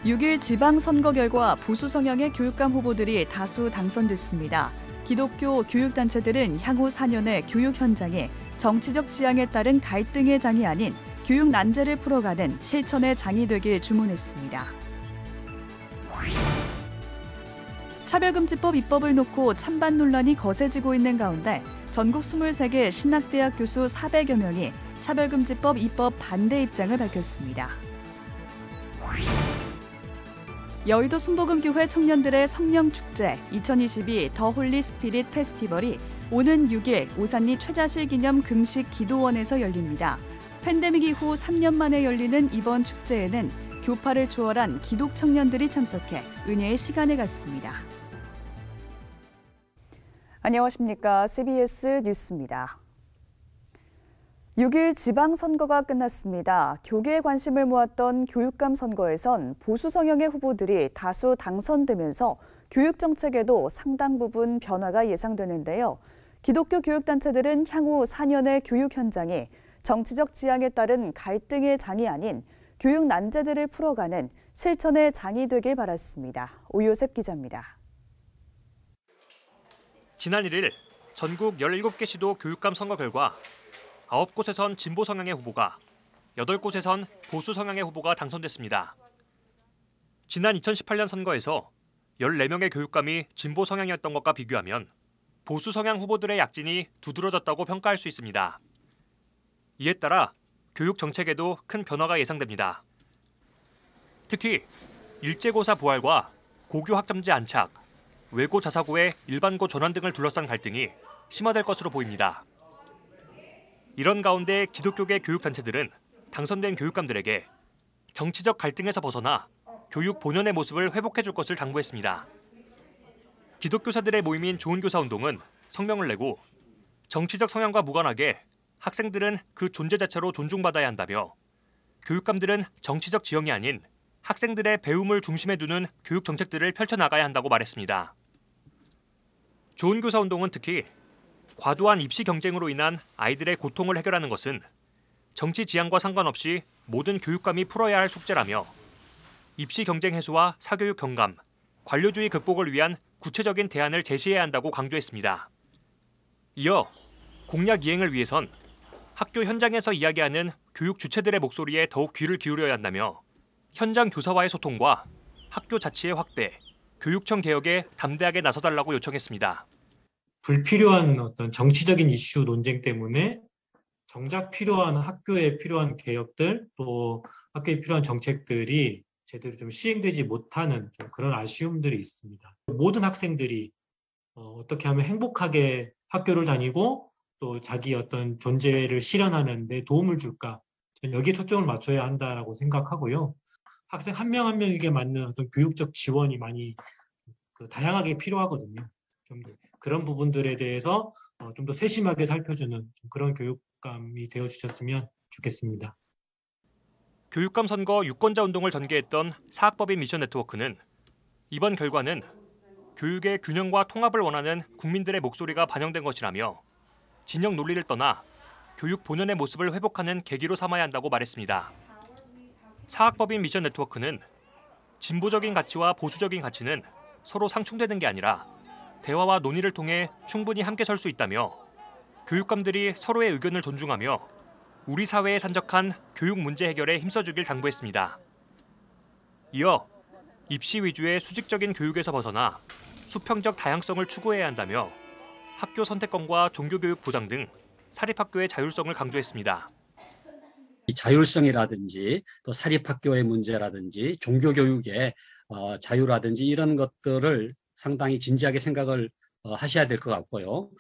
6일 지방선거 결과 보수 성향의 교육감 후보들이 다수 당선됐습니다. 기독교 교육단체들은 향후 4년의 교육 현장에 정치적 지향에 따른 갈등의 장이 아닌 교육 난제를 풀어가는 실천의 장이 되길 주문했습니다. 차별금지법 입법을 놓고 찬반 논란이 거세지고 있는 가운데 전국 23개 신학대학 교수 400여 명이 차별금지법 입법 반대 입장을 밝혔습니다. 여의도 순복음교회 청년들의 성령축제 2022 더 홀리 스피릿 페스티벌이 오는 6일 오산리 최자실 기념 금식 기도원에서 열립니다. 팬데믹 이후 3년 만에 열리는 이번 축제에는 교파를 초월한 기독 청년들이 참석해 은혜의 시간을 갖습니다. 안녕하십니까. CBS 뉴스입니다. 6일 지방선거가 끝났습니다. 교계의 관심을 모았던 교육감 선거에선 보수 성향의 후보들이 다수 당선되면서 교육 정책에도 상당 부분 변화가 예상되는데요. 기독교 교육단체들은 향후 4년의 교육 현장이 정치적 지향에 따른 갈등의 장이 아닌 교육 난제들을 풀어가는 실천의 장이 되길 바랐습니다. 오요셉 기자입니다. 지난 1일 전국 17개 시도 교육감 선거 결과 9곳에선 진보 성향의 후보가, 8곳에선 보수 성향의 후보가 당선됐습니다. 지난 2018년 선거에서 14명의 교육감이 진보 성향이었던 것과 비교하면 보수 성향 후보들의 약진이 두드러졌다고 평가할 수 있습니다. 이에 따라 교육 정책에도 큰 변화가 예상됩니다. 특히 일제고사 부활과 고교 학점제 안착, 외고 자사고의 일반고 전환 등을 둘러싼 갈등이 심화될 것으로 보입니다. 이런 가운데 기독교계 교육단체들은 당선된 교육감들에게 정치적 갈등에서 벗어나 교육 본연의 모습을 회복해줄 것을 당부했습니다. 기독교사들의 모임인 좋은교사운동은 성명을 내고 정치적 성향과 무관하게 학생들은 그 존재 자체로 존중받아야 한다며 교육감들은 정치적 지형이 아닌 학생들의 배움을 중심에 두는 교육 정책들을 펼쳐나가야 한다고 말했습니다. 좋은교사운동은 특히 과도한 입시 경쟁으로 인한 아이들의 고통을 해결하는 것은 정치 지향과 상관없이 모든 교육감이 풀어야 할 숙제라며 입시 경쟁 해소와 사교육 경감, 관료주의 극복을 위한 구체적인 대안을 제시해야 한다고 강조했습니다. 이어 공약 이행을 위해선 학교 현장에서 이야기하는 교육 주체들의 목소리에 더욱 귀를 기울여야 한다며 현장 교사와의 소통과 학교 자치의 확대, 교육청 개혁에 담대하게 나서달라고 요청했습니다. 불필요한 어떤 정치적인 이슈 논쟁 때문에 정작 필요한 학교에 필요한 개혁들 또 학교에 필요한 정책들이 제대로 좀 시행되지 못하는 좀 그런 아쉬움들이 있습니다. 모든 학생들이 어떻게 하면 행복하게 학교를 다니고 또 자기 어떤 존재를 실현하는 데 도움을 줄까? 저는 여기에 초점을 맞춰야 한다라고 생각하고요. 학생 한 명 한 명에게 맞는 어떤 교육적 지원이 많이 다양하게 필요하거든요. 좀 그런 부분들에 대해서 좀 더 세심하게 살펴주는 좀 그런 교육감이 되어주셨으면 좋겠습니다. 교육감 선거 유권자 운동을 전개했던 사학법인 미션 네트워크는 이번 결과는 교육의 균형과 통합을 원하는 국민들의 목소리가 반영된 것이라며 진영 논리를 떠나 교육 본연의 모습을 회복하는 계기로 삼아야 한다고 말했습니다. 사학법인 미션 네트워크는 진보적인 가치와 보수적인 가치는 서로 상충되는 게 아니라 대화와 논의를 통해 충분히 함께 설 수 있다며 교육감들이 서로의 의견을 존중하며 우리 사회에 산적한 교육 문제 해결에 힘써주길 당부했습니다. 이어 입시 위주의 수직적인 교육에서 벗어나 수평적 다양성을 추구해야 한다며 학교 선택권과 종교교육 보장 등 사립학교의 자율성을 강조했습니다. 이 자율성이라든지 또 사립학교의 문제라든지 종교교육의 자유라든지 이런 것들을 상당히 진지하게 생각을 하셔야 될 것 같고요.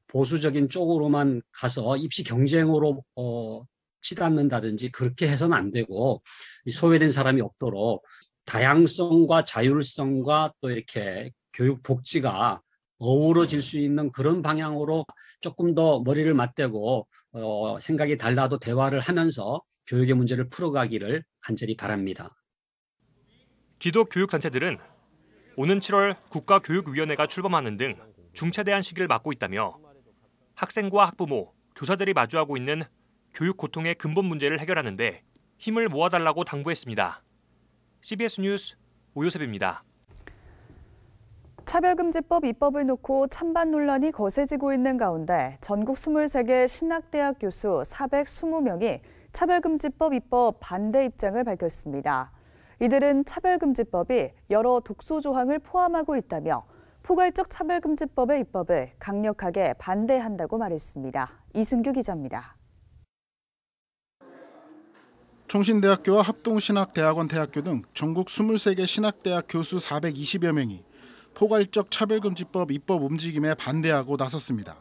보수적인 쪽으로만 가서 입시 경쟁으로 치닫는다든지 그렇게 해서는 안 되고 소외된 사람이 없도록 다양성과 자율성과 또 이렇게 교육 복지가 어우러질 수 있는 그런 방향으로 조금 더 머리를 맞대고 생각이 달라도 대화를 하면서 교육의 문제를 풀어가기를 간절히 바랍니다. 기독교육단체들은 오는 7월 국가교육위원회가 출범하는 등 중차대한 시기를 맞고 있다며 학생과 학부모, 교사들이 마주하고 있는 교육 고통의 근본 문제를 해결하는 데 힘을 모아달라고 당부했습니다. CBS 뉴스 오요셉입니다. 차별금지법 입법을 놓고 찬반 논란이 거세지고 있는 가운데 전국 23개 신학대학 교수 420명이 차별금지법 입법 반대 입장을 밝혔습니다. 이들은 차별금지법이 여러 독소 조항을 포함하고 있다며 포괄적 차별금지법의 입법을 강력하게 반대한다고 말했습니다. 이승규 기자입니다. 총신대학교와 합동신학대학원 대학교 등 전국 23개 신학대학 교수 420여 명이 포괄적 차별금지법 입법 움직임에 반대하고 나섰습니다.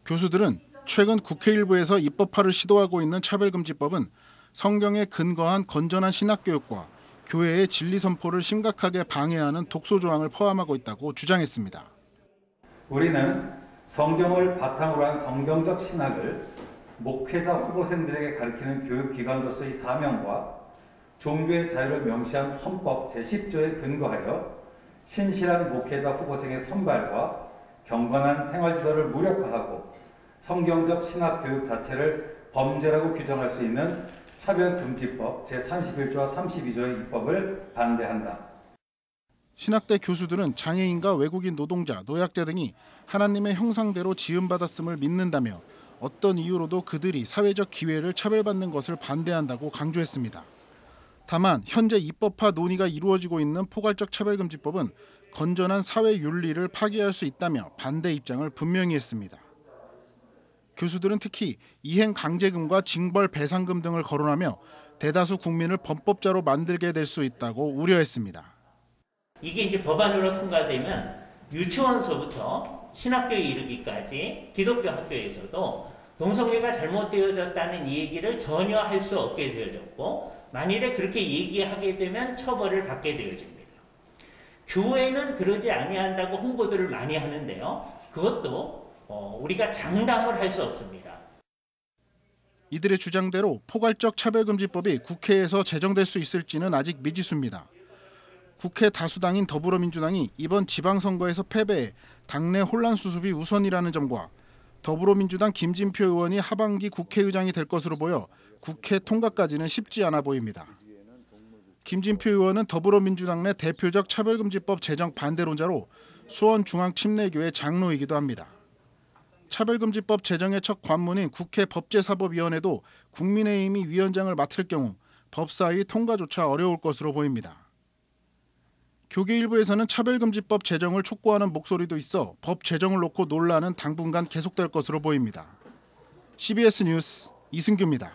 교수들은 최근 국회 일부에서 입법화를 시도하고 있는 차별금지법은 성경에 근거한 건전한 신학교육과 교회의 진리 선포를 심각하게 방해하는 독소 조항을 포함하고 있다고 주장했습니다. 우리는 성경을 바탕으로 한 성경적 신학을 목회자 후보생들에게 가르치는 교육기관으로서의 사명과 종교의 자유를 명시한 헌법 제10조에 근거하여 신실한 목회자 후보생의 선발과 경건한 생활지도를 무력화하고 성경적 신학교육 자체를 범죄라고 규정할 수 있는 차별금지법 제31조와 32조의 입법을 반대한다. 신학대 교수들은 장애인과 외국인 노동자, 노약자 등이 하나님의 형상대로 지음받았음을 믿는다며 어떤 이유로도 그들이 사회적 기회를 차별받는 것을 반대한다고 강조했습니다. 다만 현재 입법화 논의가 이루어지고 있는 포괄적 차별금지법은 건전한 사회 윤리를 파괴할 수 있다며 반대 입장을 분명히 했습니다. 교수들은 특히 이행 강제금과 징벌 배상금 등을 거론하며 대다수 국민을 범법자로 만들게 될 수 있다고 우려했습니다. 이게 이제 법안으로 통과되면 유치원서부터 신학교에 이르기까지 기독교 학교에서도 동성애가 잘못되어졌다는 얘기를 전혀 할 수 없게 되어졌고 만일에 그렇게 얘기하게 되면 처벌을 받게 되어집니다. 교회는 그러지 아니한다고 홍보들을 많이 하는데요. 그것도 우리가 장담을 할 수 없습니다. 이들의 주장대로 포괄적 차별금지법이 국회에서 제정될 수 있을지는 아직 미지수입니다. 국회 다수당인 더불어민주당이 이번 지방선거에서 패배해 당내 혼란 수습이 우선이라는 점과 더불어민주당 김진표 의원이 하반기 국회의장이 될 것으로 보여 국회 통과까지는 쉽지 않아 보입니다. 김진표 의원은 더불어민주당 내 대표적 차별금지법 제정 반대론자로 수원중앙침례교회 장로이기도 합니다. 차별금지법 제정의 첫 관문인 국회 법제사법위원회도 국민의힘이 위원장을 맡을 경우 법사위 통과조차 어려울 것으로 보입니다. 교계 일부에서는 차별금지법 제정을 촉구하는 목소리도 있어 법 제정을 놓고 논란은 당분간 계속될 것으로 보입니다. CBS 뉴스 이승규입니다.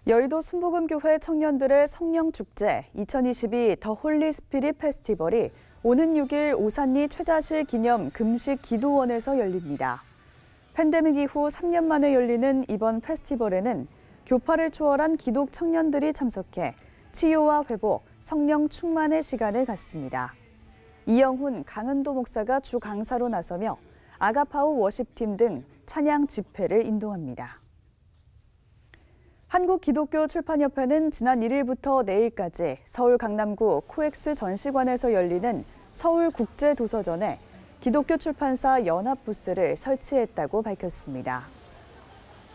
여의도 순복음교회 청년들의 성령축제 2022 더 홀리 스피릿 페스티벌이 오는 6일 오산리 최자실 기념 금식 기도원에서 열립니다. 팬데믹 이후 3년 만에 열리는 이번 페스티벌에는 교파를 초월한 기독 청년들이 참석해 치유와 회복, 성령 충만의 시간을 갖습니다. 이영훈 강은도 목사가 주 강사로 나서며 아가파우 워십팀 등 찬양 집회를 인도합니다. 한국기독교출판협회는 지난 1일부터 내일까지 서울 강남구 코엑스 전시관에서 열리는 서울국제도서전에 기독교 출판사 연합 부스를 설치했다고 밝혔습니다.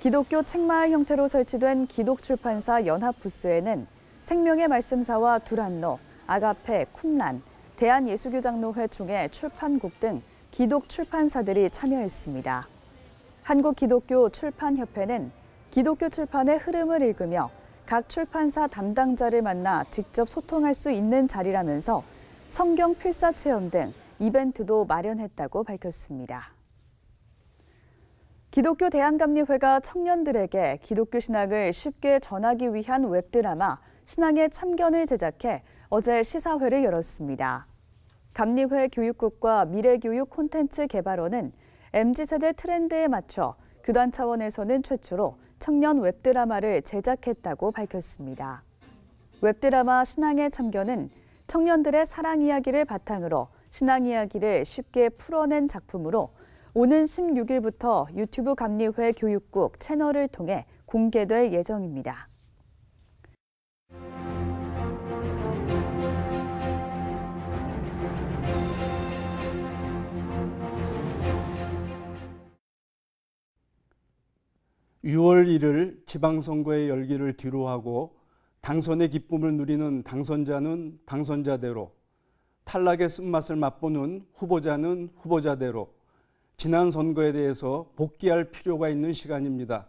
기독교 책마을 형태로 설치된 기독출판사 연합 부스에는 생명의 말씀사와 두란노, 아가페, 쿰란, 대한예수교장로회 총회 출판국 등 기독 출판사들이 참여했습니다. 한국기독교출판협회는 기독교 출판의 흐름을 읽으며 각 출판사 담당자를 만나 직접 소통할 수 있는 자리라면서 성경 필사 체험 등 이벤트도 마련했다고 밝혔습니다. 기독교 대한감리회가 청년들에게 기독교 신학을 쉽게 전하기 위한 웹드라마 신앙의 참견을 제작해 어제 시사회를 열었습니다. 감리회 교육국과 미래교육 콘텐츠 개발원은 MZ세대 트렌드에 맞춰 교단 차원에서는 최초로 청년 웹드라마를 제작했다고 밝혔습니다. 웹드라마 신앙의 참견은 청년들의 사랑 이야기를 바탕으로 신앙 이야기를 쉽게 풀어낸 작품으로 오는 16일부터 유튜브 감리회 교육국 채널을 통해 공개될 예정입니다. (6월 1일) 지방선거의 열기를 뒤로하고 당선의 기쁨을 누리는 당선자는 당선자대로, 탈락의 쓴맛을 맛보는 후보자는 후보자대로 지난 선거에 대해서 복귀할 필요가 있는 시간입니다.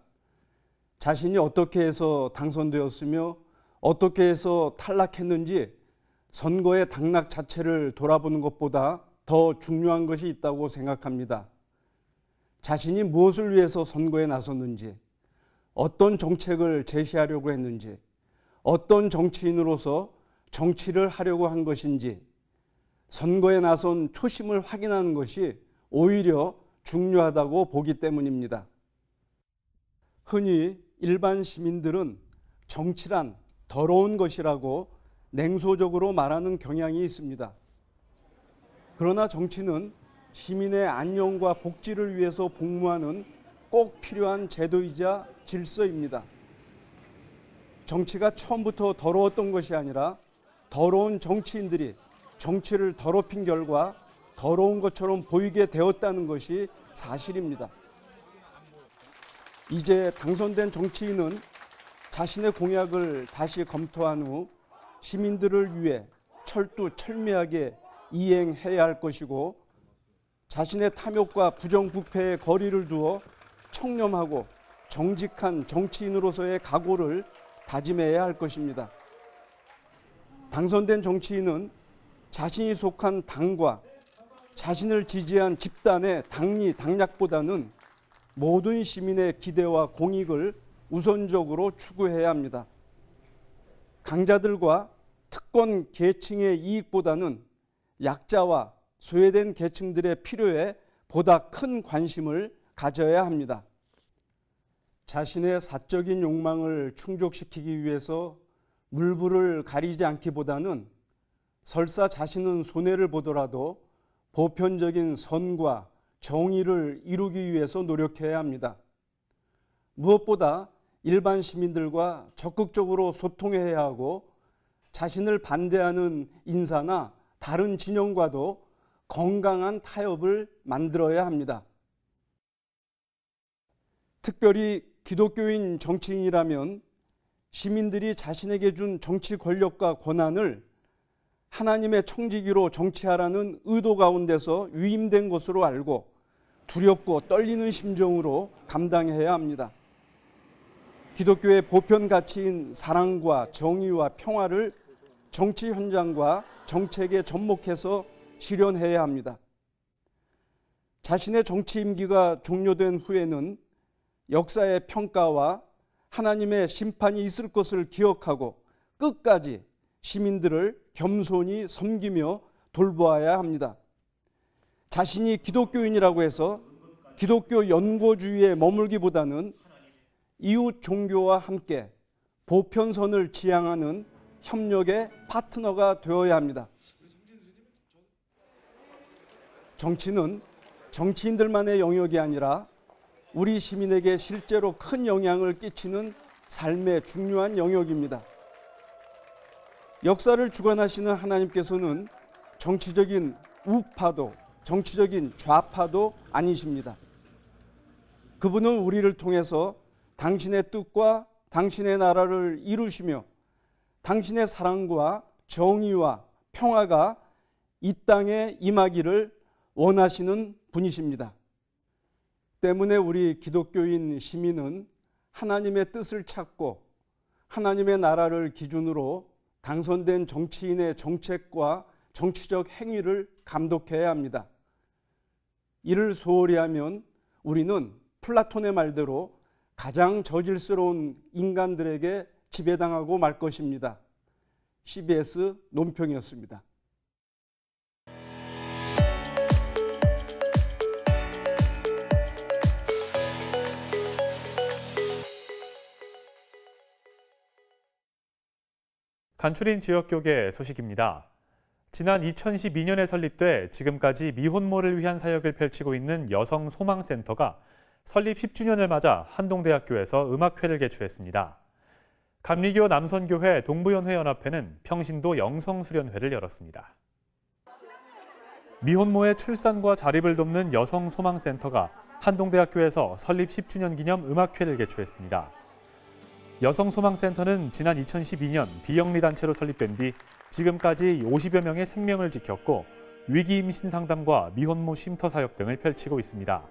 자신이 어떻게 해서 당선되었으며 어떻게 해서 탈락했는지 선거의 당락 자체를 돌아보는 것보다 더 중요한 것이 있다고 생각합니다. 자신이 무엇을 위해서 선거에 나섰는지, 어떤 정책을 제시하려고 했는지, 어떤 정치인으로서 정치를 하려고 한 것인지 선거에 나선 초심을 확인하는 것이 오히려 중요하다고 보기 때문입니다. 흔히 일반 시민들은 정치란 더러운 것이라고 냉소적으로 말하는 경향이 있습니다. 그러나 정치는 시민의 안녕과 복지를 위해서 복무하는 꼭 필요한 제도이자 질서입니다. 정치가 처음부터 더러웠던 것이 아니라 더러운 정치인들이 정치를 더럽힌 결과 더러운 것처럼 보이게 되었다는 것이 사실입니다. 이제 당선된 정치인은 자신의 공약을 다시 검토한 후 시민들을 위해 철두철미하게 이행해야 할 것이고, 자신의 탐욕과 부정부패에 거리를 두어 청렴하고 정직한 정치인으로서의 각오를 다짐해야 할 것입니다. 당선된 정치인은 자신이 속한 당과 자신을 지지한 집단의 당리 당략보다는 모든 시민의 기대와 공익을 우선적으로 추구해야 합니다. 강자들과 특권 계층의 이익보다는 약자와 소외된 계층들의 필요에 보다 큰 관심을 가져야 합니다. 자신의 사적인 욕망을 충족시키기 위해서 물불을 가리지 않기보다는 설사 자신은 손해를 보더라도 보편적인 선과 정의를 이루기 위해서 노력해야 합니다. 무엇보다 일반 시민들과 적극적으로 소통해야 하고, 자신을 반대하는 인사나 다른 진영과도 건강한 타협을 만들어야 합니다. 특별히 기독교인 정치인이라면 시민들이 자신에게 준 정치 권력과 권한을 하나님의 청지기로 정치하라는 의도 가운데서 위임된 것으로 알고 두렵고 떨리는 심정으로 감당해야 합니다. 기독교의 보편 가치인 사랑과 정의와 평화를 정치 현장과 정책에 접목해서 실현해야 합니다. 자신의 정치 임기가 종료된 후에는 역사의 평가와 하나님의 심판이 있을 것을 기억하고 끝까지 시민들을 겸손히 섬기며 돌보아야 합니다. 자신이 기독교인이라고 해서 기독교 연고주의에 머물기보다는 이웃 종교와 함께 보편선을 지향하는 협력의 파트너가 되어야 합니다. 정치는 정치인들만의 영역이 아니라 우리 시민에게 실제로 큰 영향을 끼치는 삶의 중요한 영역입니다. 역사를 주관하시는 하나님께서는 정치적인 우파도 정치적인 좌파도 아니십니다. 그분은 우리를 통해서 당신의 뜻과 당신의 나라를 이루시며 당신의 사랑과 정의와 평화가 이 땅에 임하기를 원하시는 분이십니다. 때문에 우리 기독교인 시민은 하나님의 뜻을 찾고 하나님의 나라를 기준으로 당선된 정치인의 정책과 정치적 행위를 감독해야 합니다. 이를 소홀히 하면 우리는 플라톤의 말대로 가장 저질스러운 인간들에게 지배당하고 말 것입니다. CBS 논평이었습니다. 간추린 지역교계 소식입니다. 지난 2012년에 설립돼 지금까지 미혼모를 위한 사역을 펼치고 있는 여성소망센터가 설립 10주년을 맞아 한동대학교에서 음악회를 개최했습니다. 감리교 남선교회 동부연회연합회는 평신도 영성수련회를 열었습니다. 미혼모의 출산과 자립을 돕는 여성소망센터가 한동대학교에서 설립 10주년 기념 음악회를 개최했습니다. 여성소망센터는 지난 2012년 비영리 단체로 설립된 뒤 지금까지 50여 명의 생명을 지켰고 위기 임신 상담과 미혼모 쉼터 사역 등을 펼치고 있습니다.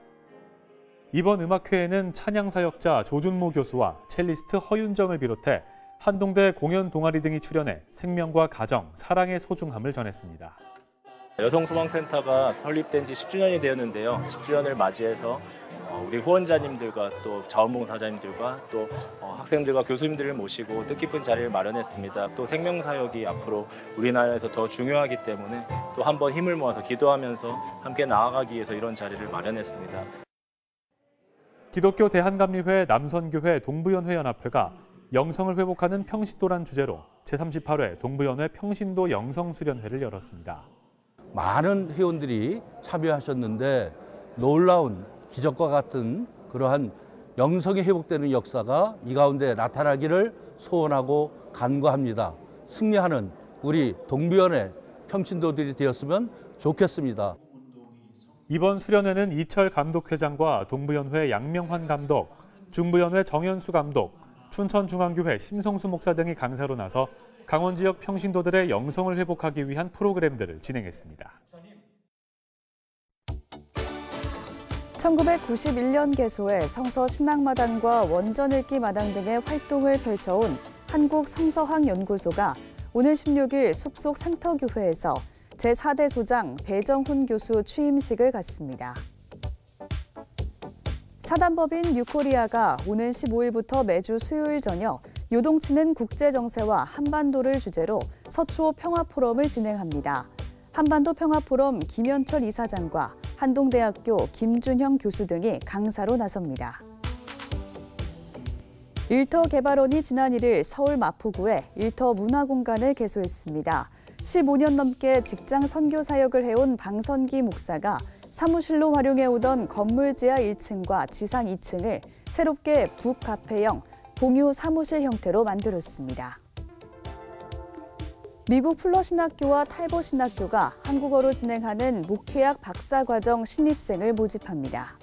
이번 음악회에는 찬양 사역자 조준모 교수와 첼리스트 허윤정을 비롯해 한동대 공연 동아리 등이 출연해 생명과 가정, 사랑의 소중함을 전했습니다. 여성소망센터가 설립된 지 10주년이 되었는데요. 10주년을 맞이해서 우리 후원자님들과 또 자원봉사자님들과 또 학생들과 교수님들을 모시고 뜻깊은 자리를 마련했습니다. 또 생명사역이 앞으로 우리나라에서 더 중요하기 때문에 또 한번 힘을 모아서 기도하면서 함께 나아가기 위해서 이런 자리를 마련했습니다. 기독교 대한감리회 남선교회 동부연회연합회가 영성을 회복하는 평신도란 주제로 제38회 동부연회 평신도 영성수련회를 열었습니다. 많은 회원들이 참여하셨는데 놀라운 기적과 같은 그러한 영성이 회복되는 역사가 이 가운데 나타나기를 소원하고 간구합니다. 승리하는 우리 동부연회 평신도들이 되었으면 좋겠습니다. 이번 수련회는 이철 감독회장과 동부연회 양명환 감독, 중부연회 정현수 감독, 춘천중앙교회 심성수 목사 등이 강사로 나서 강원 지역 평신도들의 영성을 회복하기 위한 프로그램들을 진행했습니다. 1991년 개소해 성서 신학마당과 원전 읽기 마당 등의 활동을 펼쳐온 한국성서학연구소가 오늘 16일 숲속 상터교회에서 제4대 소장 배정훈 교수 취임식을 갖습니다. 사단법인 뉴코리아가 오는 15일부터 매주 수요일 저녁 요동치는 국제정세와 한반도를 주제로 서초 평화포럼을 진행합니다. 한반도 평화포럼 김현철 이사장과 한동대학교 김준형 교수 등이 강사로 나섭니다. 일터 개발원이 지난 1일 서울 마포구에 일터 문화공간을 개소했습니다. 15년 넘게 직장 선교 사역을 해온 방선기 목사가 사무실로 활용해오던 건물 지하 1층과 지상 2층을 새롭게 북카페형 공유 사무실 형태로 만들었습니다. 미국 풀러신학교와 탈버신학교가 한국어로 진행하는 목회학 박사과정 신입생을 모집합니다.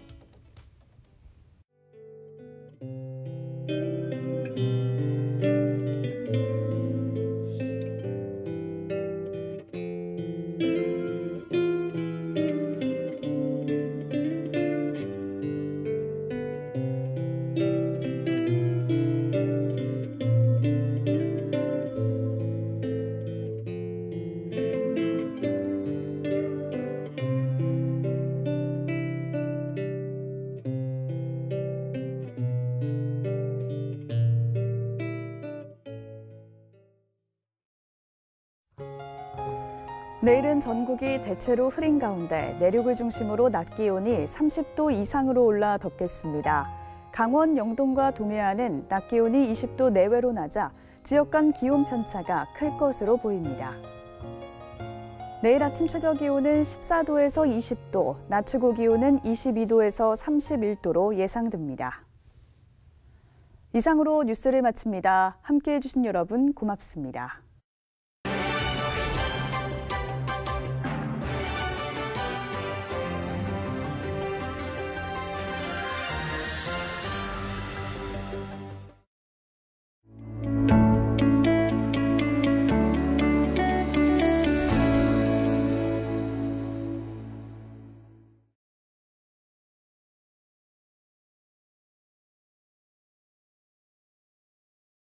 내일은 전국이 대체로 흐린 가운데 내륙을 중심으로 낮 기온이 30도 이상으로 올라 덥겠습니다. 강원 영동과 동해안은 낮 기온이 20도 내외로 낮아 지역 간 기온 편차가 클 것으로 보입니다. 내일 아침 최저 기온은 14도에서 20도, 낮 최고 기온은 22도에서 31도로 예상됩니다. 이상으로 뉴스를 마칩니다. 함께해 주신 여러분 고맙습니다.